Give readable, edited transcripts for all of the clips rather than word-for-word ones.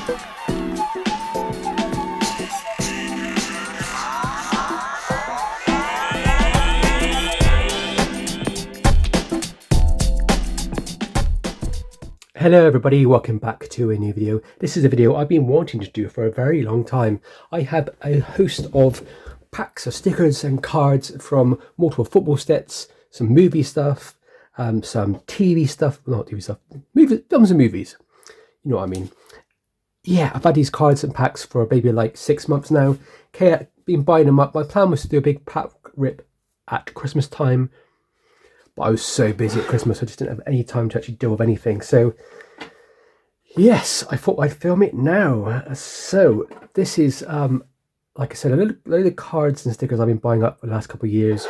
Hello everybody, welcome back to a new video. This is a video I've been wanting to do for a very long time. I have a host of packs of stickers and cards from multiple football sets, some movie stuff, some TV stuff, not TV stuff, films and movies, you know what I mean. Yeah, I've had these cards and packs for maybe like 6 months now. Okay, been buying them up. My plan was to do a big pack rip at Christmas time, but I was so busy at Christmas I just didn't have any time to actually deal with anything. So yes, I thought I'd film it now. So this is, like I said, a load of cards and stickers I've been buying up for the last couple of years.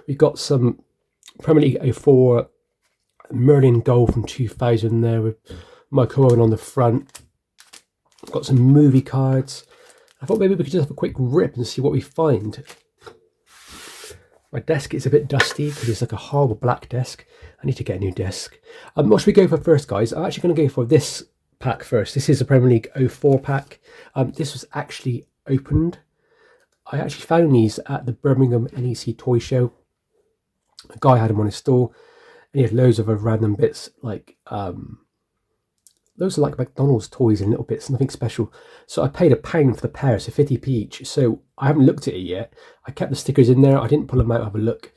We've got some Premier League 04 Merlin Gold from 2000 there with Michael Owen on the front. I've got some movie cards. I thought maybe we could just have a quick rip and see what we find. My desk is a bit dusty because it's like a horrible black desk. I need to get a new desk. What should we go for first, guys? I'm actually going to go for this pack first. This is a Premier League 04 pack. This was actually opened. I actually found these at the Birmingham NEC toy show. A guy had them on his stall, and he had loads of random bits like those are like McDonald's toys and little bits, nothing special. So I paid £1 for the pair, so 50p each. So I haven't looked at it yet. I kept the stickers in there. I didn't pull them out, have a look.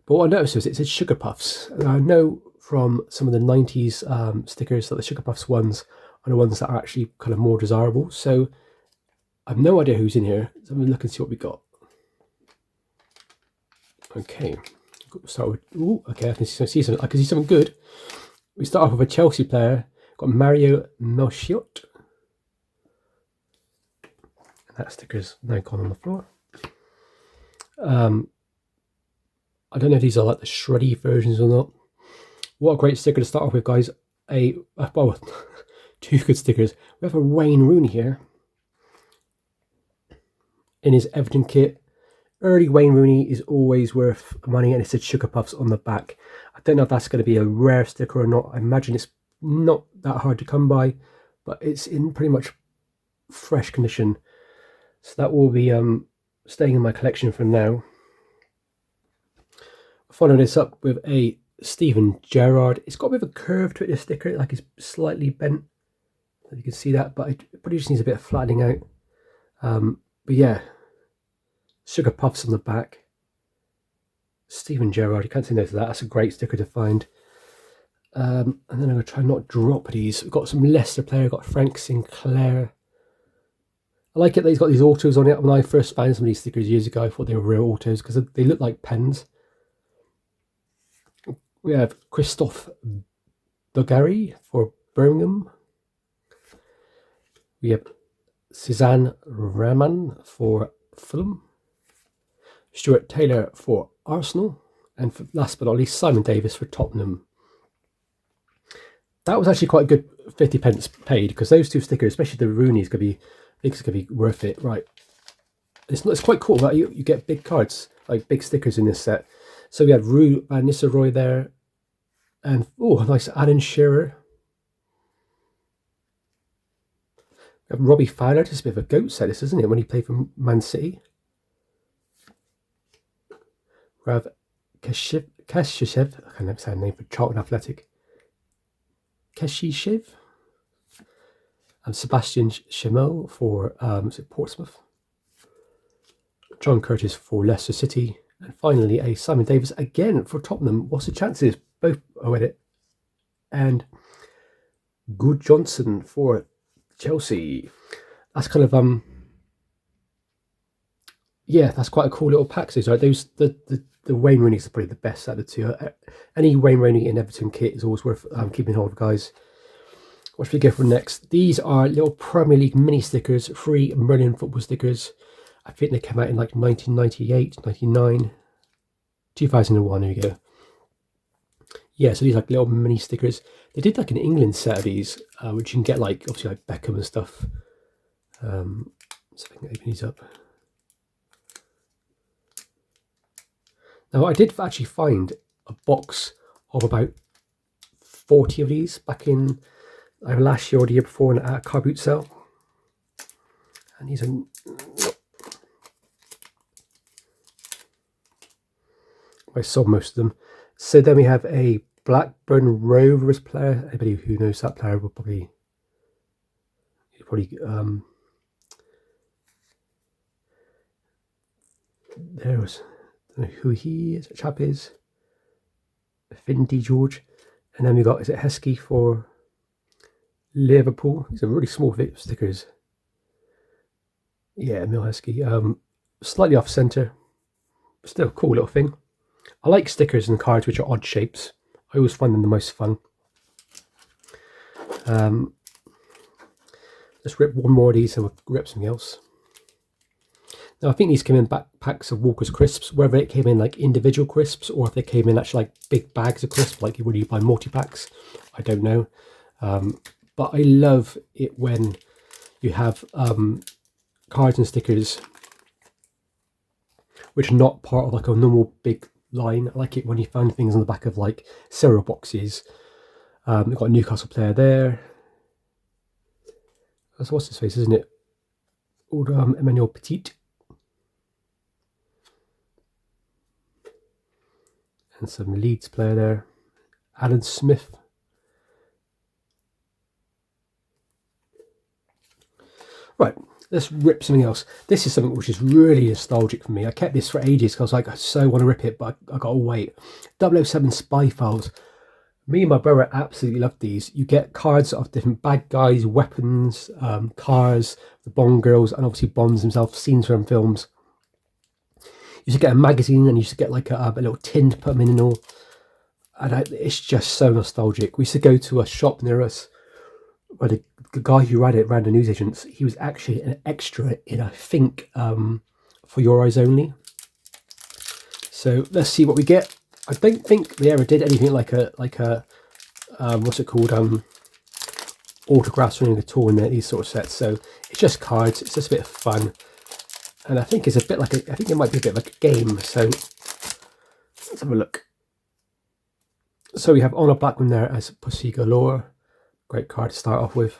But what I noticed was it said Sugar Puffs. And I know from some of the 90s stickers that the Sugar Puffs ones are the ones that are actually kind of more desirable. So I have no idea who's in here. So I'm going to look and see what we got. Okay. Start with, ooh, okay, I can see something good. We start off with a Chelsea player. Got Mario Melchiot. And that sticker's now gone on the floor. I don't know if these are like the shreddy versions or not. What a great sticker to start off with, guys. Well, two good stickers. We have a Wayne Rooney here in his Everton kit. Early Wayne Rooney is always worth money, and it said Sugar Puffs on the back. I don't know if that's going to be a rare sticker or not. I imagine it's not that hard to come by, but it's in pretty much fresh condition. So that will be staying in my collection for now. Following this up with a Steven Gerrard. It's got a bit of a curve to it, this sticker, like it's slightly bent. You can see that, but it probably just needs a bit of flattening out. But yeah, Sugar Puffs on the back. Steven Gerrard, you can't say no to that. That's a great sticker to find. And then I'm going to try not drop these. We've got some Leicester player. We've got Frank Sinclair. I like it that he's got these autos on it. When I first found some of these stickers years ago, I thought they were real autos because they look like pens. We have Christophe Dugarry for Birmingham. We have Cezanne Rahman for Fulham. Stuart Taylor for Arsenal. And last but not least, Simon Davis for Tottenham. That was actually quite a good 50p paid, because those two stickers, especially the Rooney, is going to be worth it. Right, it's quite cool that you get big cards, like big stickers in this set. So we had Rue Van Nistelrooy there, and oh, nice Alan Shearer. We have Robbie Fowler. It's a bit of a goat set, this, isn't it? When he played for Man City. We have Kashishev. I can't never say a name for Charlton Athletic. Keshishev. And Sebastian Schemmel for Portsmouth. John Curtis for Leicester City. And finally, a Simon Davis again for Tottenham. What's the chances? Both are in it. And Good Johnson for Chelsea. That's kind of yeah, that's quite a cool little pack. So right, those the Wayne Rooney's are probably the best out of the two. Any Wayne Rooney in Everton kit is always worth keeping hold of, guys. What should we go for next? These are little Premier League mini stickers, free Merlin football stickers. I think they came out in like 1998, 99, 2001. There you go. Yeah, so these are like little mini stickers. They did like an England set of these, which you can get like obviously like Beckham and stuff. So I can open these up. Now I did actually find a box of about 40 of these back in I last year or the year before at a car boot sale. And these are... I sold most of them. So then we have a Blackburn Rovers player. Anybody who knows that player will probably there was, I don't know who he is, chap is, Findy George. And then we got, is it Heskey for Liverpool? It's a really small bit of stickers. Yeah, Emil Heskey. Slightly off centre, but still a cool little thing. I like stickers and cards which are odd shapes. I always find them the most fun. Let's rip one more of these and we'll rip something else. Now I think these came in packs of Walker's crisps, whether it came in like individual crisps or if they came in actually like big bags of crisps like when you buy multi-packs. I don't know. But I love it when you have cards and stickers which are not part of like a normal big line. I like it when you find things on the back of like cereal boxes. We've got a Newcastle player there. That's what's his face, isn't it? Old Emmanuel Petit. And some Leeds player there. Alan Smith. Right, let's rip something else. This is something which is really nostalgic for me. I kept this for ages because I was like, I so want to rip it, but I got to wait. 007 Spy Files. Me and my brother absolutely love these. You get cards of different bad guys, weapons, cars, the Bond girls, and obviously Bonds himself, scenes from films. You should get a magazine and you should get like a little tin to put them in and all. And it's just so nostalgic. We used to go to a shop near us where the guy who ran the newsagents, he was actually an extra in, I think, For Your Eyes Only. So let's see what we get. I don't think they ever did anything like a what's it called, autographs or anything at all in these sort of sets. So it's just cards. It's just a bit of fun, and I think it's a bit like I think it might be a bit like a game. So let's have a look. So we have Honor Blackman there as Pussy Galore. Great card to start off with.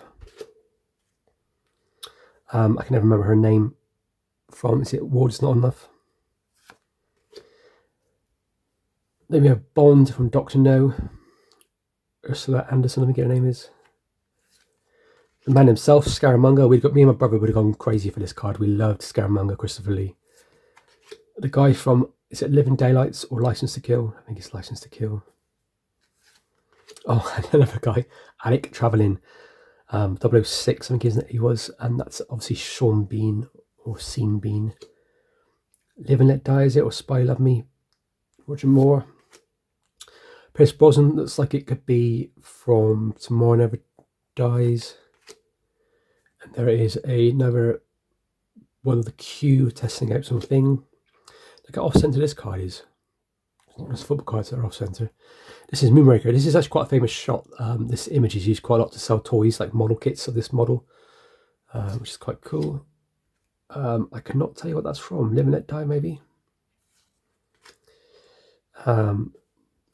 I can never remember her name from. Is it Ward's Not Enough? Then we have Bond from Dr. No. Ursula Anderson, I think her name is. The man himself, Scaramanga. Me and my brother would have gone crazy for this card. We loved Scaramanga, Christopher Lee. The guy from, is it Living Daylights or License to Kill? I think it's License to Kill. Oh, and another guy, Alec Travelling. 006, I think he was. And that's obviously Sean Bean or Sean Bean. Live and Let Die, is it? Or Spy Love Me? Roger Moore. Pierce Brosnan looks like it could be from Tomorrow Never Dies. And there is another one of the Q testing out something. Look how off-centre this card is. It's not just football cards that are off-centre. This is Moonraker. This is actually quite a famous shot. This image is used quite a lot to sell toys, like model kits of this model, which is quite cool. I cannot tell you what that's from. Live and Let Die, maybe.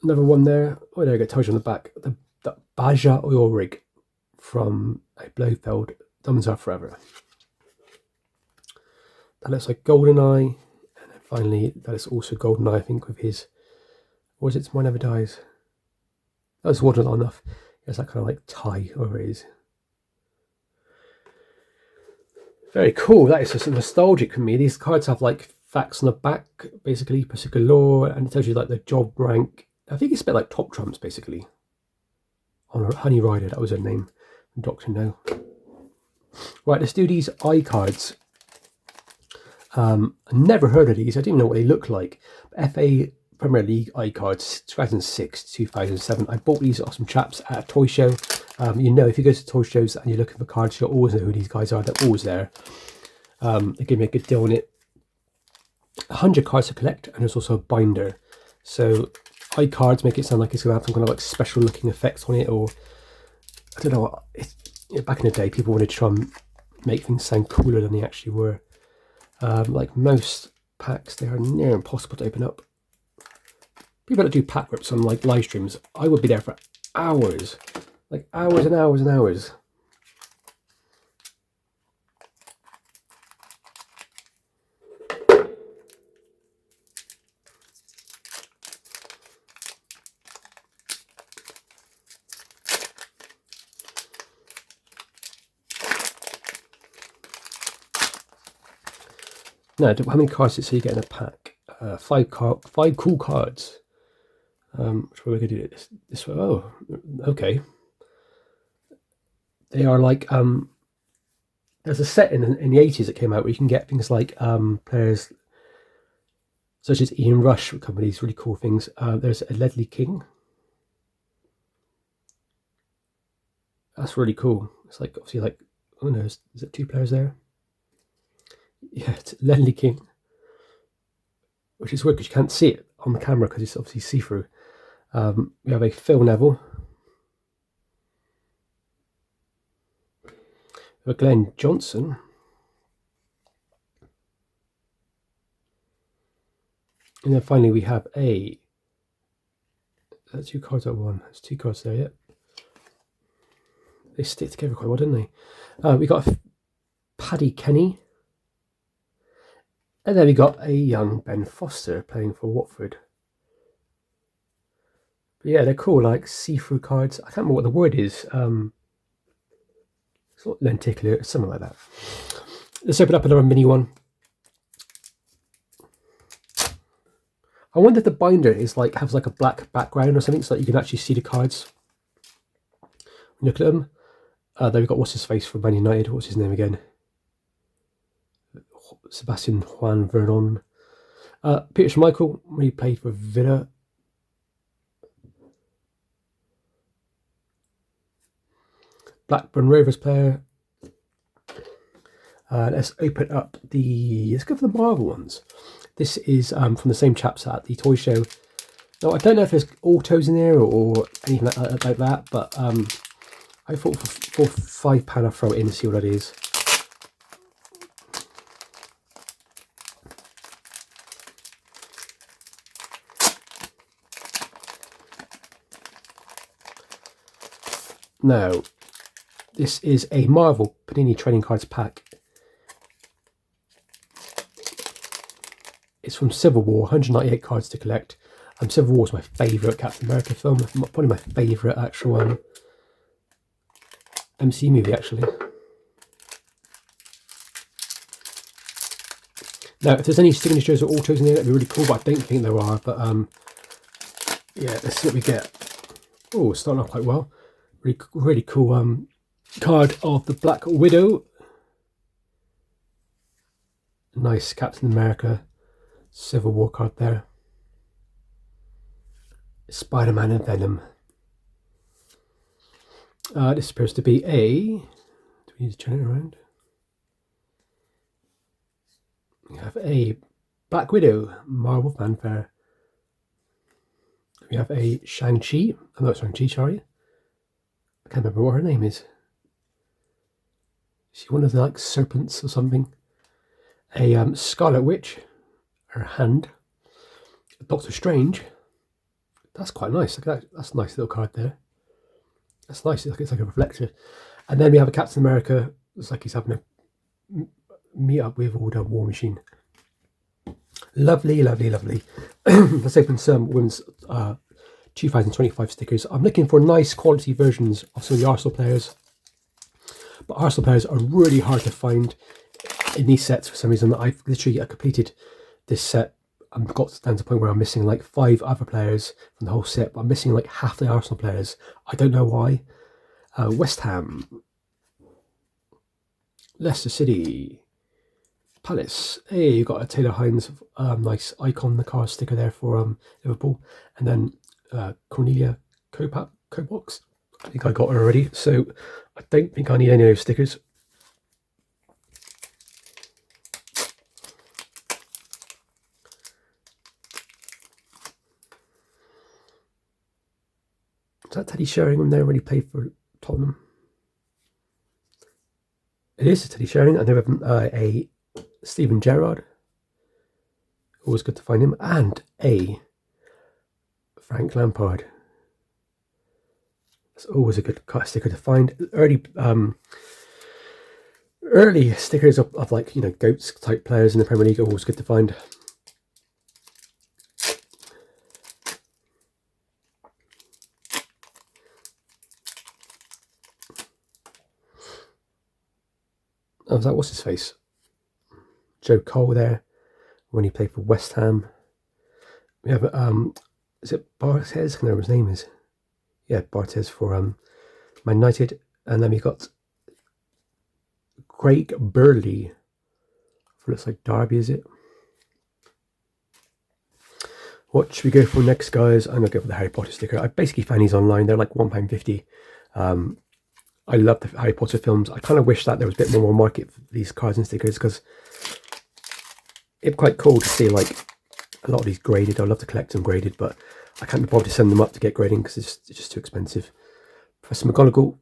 Another one there. Oh, there you go. Tells you on the back. The Baja oil rig from a Blofeld. Diamonds Are Forever. That looks like GoldenEye. And then finally, that is also GoldenEye, I think, with his. Or is it Tomorrow Never Dies? That was Water Not Enough. It's that kind of like tie over it is. Very cool. That is just nostalgic for me. These cards have like facts on the back, basically, Pussy Galore, and it tells you like the job rank. I think it's a bit like Top Trumps, basically. On Honey Rider, that was her name. Dr. No. Right, let's do these iCards. I never heard of these. I didn't even know what they look like. FA Premier League iCards, 2006, 2007. I bought these off some chaps at a toy show. You know, if you go to toy shows and you're looking for cards, you'll always know who these guys are. They're always there. They give me a good deal on it. 100 cards to collect, and there's also a binder. So iCards make it sound like it's going to have some kind of like special looking effects on it, or I don't know. Back in the day, people wanted to try and make things sound cooler than they actually were. Like most packs, they are near impossible to open up. People that do pack rips on like live streams, I would be there for hours. like hours and hours and hours. Now, how many cards did it say you get in a pack? 5 cool cards. Which way are we going to do it? This way. Oh, okay. They are like there's a set in the 80s that came out where you can get things like players such as Ian Rush with a couple of these really cool things. There's a Ledley King. That's really cool. It's like obviously like, oh no, is it 2 players there? Yeah, it's Ledley King, which is weird because you can't see it on the camera because it's obviously see-through. We have a Phil Neville, a Glenn Johnson, and then finally we have a 2 cards at one. There's 2 cards there, yeah. They stick together quite well, don't they? We got a Paddy Kenny. And then we got a young Ben Foster playing for Watford. But yeah, they're cool, like see-through cards. I can't remember what the word is. It's not lenticular, something like that. Let's open up another mini one. I wonder if the binder is like has like a black background or something so that you can actually see the cards. Look at them. Then we've got what's his face from Man United. What's his name again? Sebastian Juan Vernon. Peter Schmeichel, when he played for Villa. Blackburn Rovers player. Let's open up let's go for the Marvel ones. This is from the same chaps at the toy show. Now, I don't know if there's autos in there or anything like that, but I thought for £5 I'll throw it in and see what it is. Now, this is a Marvel Panini Trading Cards pack. It's from Civil War, 198 cards to collect. Civil War is my favourite Captain America film, probably my favourite actual MC movie, actually. Now, if there's any signatures or autos in there, that'd be really cool, but I don't think there are. But yeah, let's see what we get. Oh, starting off quite well. Really cool card of the Black Widow. Nice Captain America Civil War card there. Spider-Man and Venom. This appears to be a... Do we need to turn it around? We have a Black Widow Marvel fanfare. We have a Shang-Chi. I'm not Shang-Chi, sorry. I can't remember what her name is. Is she one of the like serpents or something? A Scarlet Witch. Her hand. Doctor Strange. That's quite nice. Look at that. That's a nice little card there. That's nice. It's like a reflector. And then we have a Captain America. It's like he's having a meet up with the War Machine. Lovely, lovely, lovely. Let's open some women's 2025 stickers. I'm looking for nice quality versions of some of the Arsenal players. But Arsenal players are really hard to find in these sets for some reason. I've literally completed this set. I've got down to the point where I'm missing like 5 other players from the whole set, but I'm missing like half the Arsenal players. I don't know why. West Ham, Leicester City, Palace. Hey, you got a Taylor Hines nice icon, the card sticker there for Liverpool, and then Cornelia Cobox. I think I got her already, so I don't think I need any of those stickers. Is that Teddy Sheringham there when he played for Tottenham? It is Teddy Sheringham. And then we have a Steven Gerrard. Always good to find him. And a Frank Lampard. It's always a good sticker to find. Early stickers of like, you know, GOATs type players in the Premier League are always good to find. Oh, was that, what's his face? Joe Cole there, when he played for West Ham. We have, is it Barthez? I can't remember what his name is. Yeah, Barthez for Man United. And then we got Craig Burley for, looks like Derby, is it? What should we go for next, guys? I'm going to go for the Harry Potter sticker. I basically found these online. They're like £1.50. I love the Harry Potter films. I kind of wish that there was a bit more market for these cards and stickers, because it's quite cool to see like a lot of these graded. I love to collect them graded, but I can't be bothered to send them up to get grading because it's just too expensive. Professor McGonagall.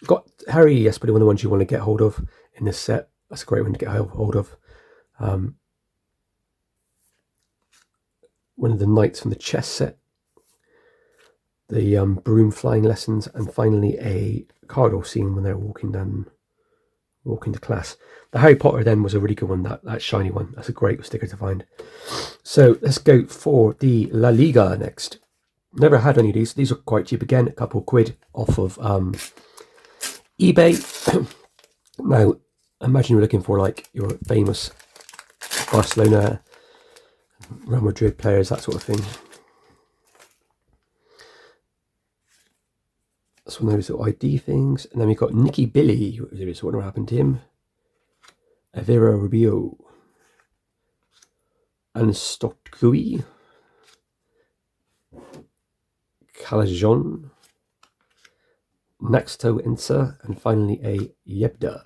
Got Harry, yes, but one of the ones you want to get hold of in this set. That's a great one to get hold of. One of the knights from the chess set. The broom flying lessons, and finally a corridor scene when they're walking to class. The Harry Potter then was a really good one, that shiny one. That's a great sticker to find. So let's go for the La Liga next. Never had any of these. These are quite cheap again, a couple quid off of eBay. Now, imagine you're looking for like your famous Barcelona, Real Madrid players, that sort of thing. That's one of those little ID things. And then we've got Nicky Billy. I wonder what happened to him. Avera Rubio. And Stokui. Calajon. Naxto Insa. And finally a Yebda.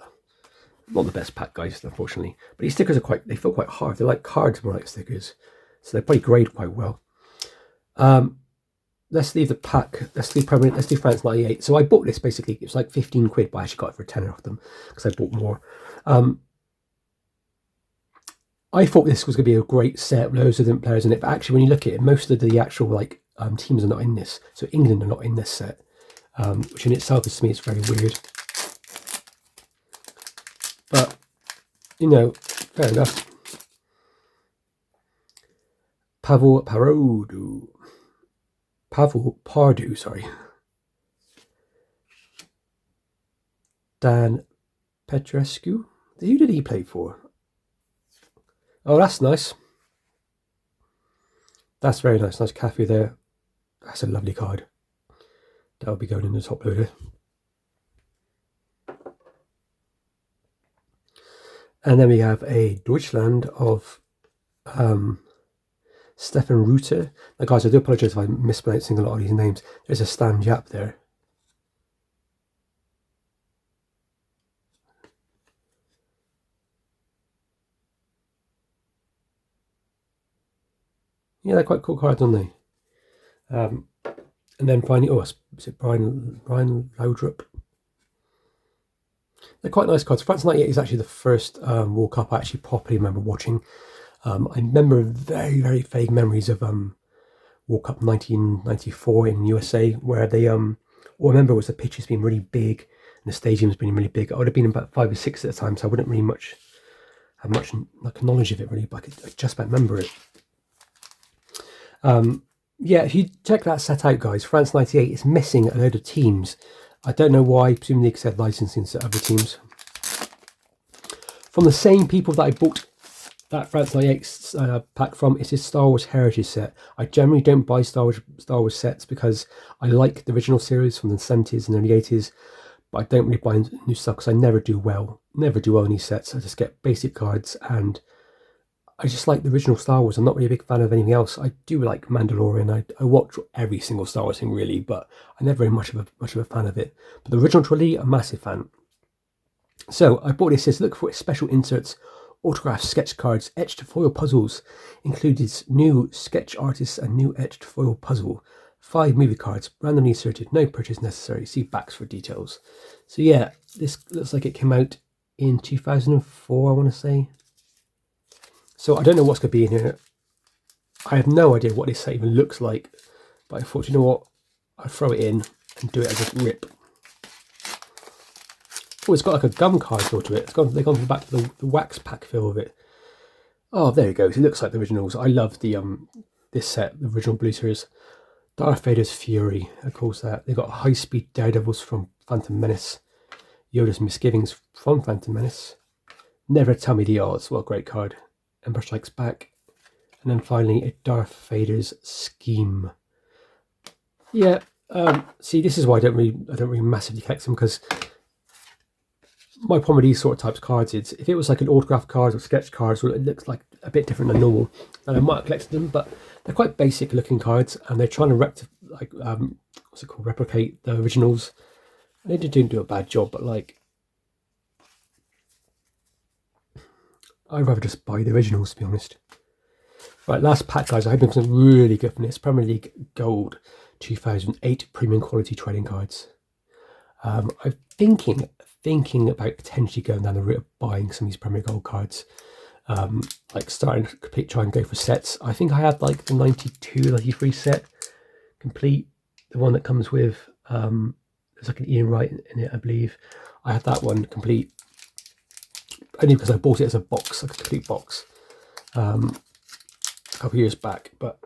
Not the best pack, guys, unfortunately. But these stickers are they feel quite hard. They're like cards more like stickers. So they probably grade quite well. Let's leave the pack. Let's do France 98. So I bought this basically. It was like 15 quid, but I actually got it for a tenner off them because I bought more. I thought this was going to be a great set, loads of different players in it. But actually, when you look at it, most of the actual like teams are not in this. So England are not in this set, which in itself is, to me, it's very weird. But you know, fair enough. Pavel Pardew, sorry. Dan Petrescu. Who did he play for? Oh, that's nice. That's very nice. Nice cafe there. That's a lovely card. That'll be going in the top loader. And then we have a Deutschland of Stefan Reuter. Now, guys, I do apologise if I'm mispronouncing a lot of these names. There's a Stan Jap there. Yeah, they're quite cool cards, aren't they? And then finally, oh, is it Brian Laudrup? They're quite nice cards. France 98 is actually the first World Cup I actually properly remember watching. I remember very, very vague memories of World Cup 1994 in USA, where they all I remember was the pitches being really big and the stadiums being really big. I would have been about 5 or 6 at the time, so I wouldn't really have much like knowledge of it really, but I just about remember it. Yeah, if you check that set out, guys, France 98 is missing a load of teams. I don't know why, presumably because they had licensing to other teams. From the same people that I bought that France 98 pack from, it's his Star Wars Heritage set. I generally don't buy Star Wars sets because I like the original series from the 70s and early 80s, but I don't really buy new stuff because I never do well in these sets. I just get basic cards, and I just like the original Star Wars. I'm not really a big fan of anything else. I do like Mandalorian. I watch every single Star Wars thing really, but I'm never very much of a fan of it. But the original trilogy, I'm a massive fan. So I bought this. It says look for special inserts, autographed sketch cards, etched foil puzzles, included new sketch artists and new etched foil puzzle. 5 movie cards, randomly inserted, no purchase necessary. See backs for details. So yeah, this looks like it came out in 2004, I want to say. So I don't know what's going to be in here. I have no idea what this set even looks like, but I thought, you know what, I'll throw it in and and do it as a rip. Oh, it's got like a gum card feel to it. They've gone back to the wax pack feel of it. Oh, there it goes. It looks like the originals. I love the this set, the original Blue Series. Darth Vader's Fury, of course that. They've got High Speed Daredevils from Phantom Menace. Yoda's Misgivings from Phantom Menace. Never Tell Me the Odds, what a great card. Emperor Strikes Back. And then finally, a Darth Vader's Scheme. Yeah, see, this is why I don't really massively collect them, because my problem with these sort of types of cards is if it was like an autograph card or sketch cards, well, it looks like a bit different than normal, and I might have collected them, but they're quite basic looking cards, and they're trying to replicate the originals. They didn't do a bad job, but like, I'd rather just buy the originals, to be honest. Right, last pack, guys. I hope there's something really good from this. Premier League Gold 2008 premium quality trading cards. I'm thinking about potentially going down the route of buying some of these Premier Gold cards. Like starting to try and go for sets. I think I had like the 92, 93 set complete. The one that comes with, there's like an Ian Wright in it, I believe. I had that one complete. Only because I bought it as a box, like a complete box, a couple of years back. But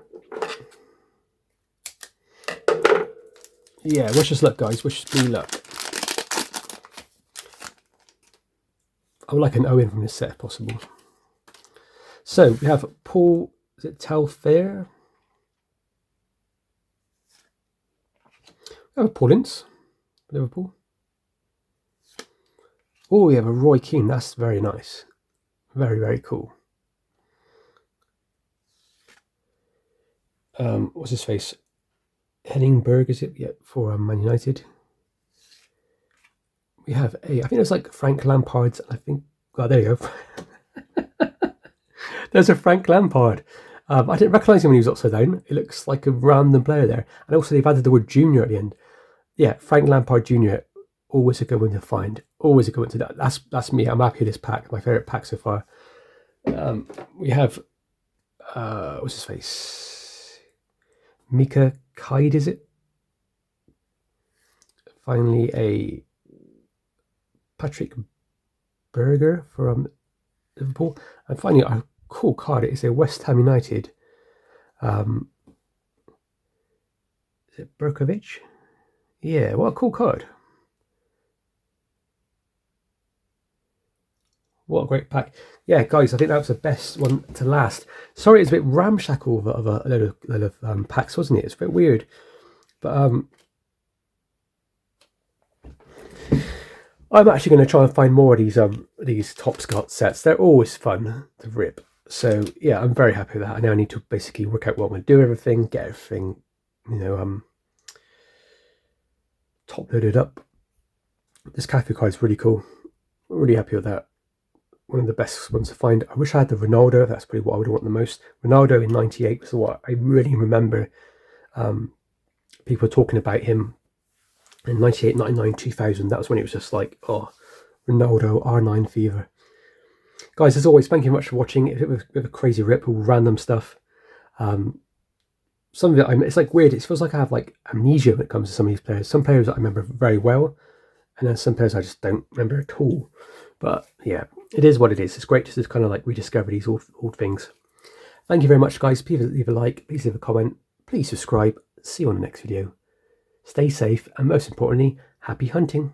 yeah, wish us luck, guys. Wish me luck. I would like an Owen from this set if possible. So we have Paul, is it Telfair? We have Paul Ince, Liverpool. Oh, we have a Roy Keane. That's very nice. Very, very cool. What's his face? Henningberg, is it? Yeah, for Man United. We have I think it's like Frank Lampard's, I think, oh, there you go. There's a Frank Lampard. I didn't recognise him when he was upside down. It looks like a random player there. And also they've added the word junior at the end. Yeah, Frank Lampard Jr., always a good one to find. Always a good one to that. That's me. I'm happy with this pack. My favourite pack so far. We have, what's his face? Mika Kaid, is it? Finally, a Patrick Berger from Liverpool. And finally, a cool card. It's a West Ham United. Is it Berkovic? Yeah, what a cool card. What a great pack. Yeah, guys, I think that was the best one to last. Sorry, it's a bit ramshackle of a load of packs, wasn't it? It's a bit weird. But I'm actually going to try and find more of these Top Scott sets. They're always fun to rip. So, yeah, I'm very happy with that. I now need to basically work out what I'm going to do everything, get everything, you know, top loaded up. This Cafu card is really cool. Really happy with that. One of the best ones to find. I wish I had the Ronaldo. That's probably what I would want the most. Ronaldo in '98 was what I really remember. People talking about him in '98, '99, 2000. That was when it was just like, oh, Ronaldo, R9 fever. Guys, as always, thank you very much for watching. It was a bit of a crazy rip, all random stuff. Some of it, it's like weird. It feels like I have like amnesia when it comes to some of these players. Some players I remember very well, and then some players I just don't remember at all. But yeah, it is what it is. It's great to just kind of like rediscover these old things. Thank you very much, guys. Please leave a like, please leave a comment, please subscribe. See you on the next video. Stay safe, and most importantly, happy hunting.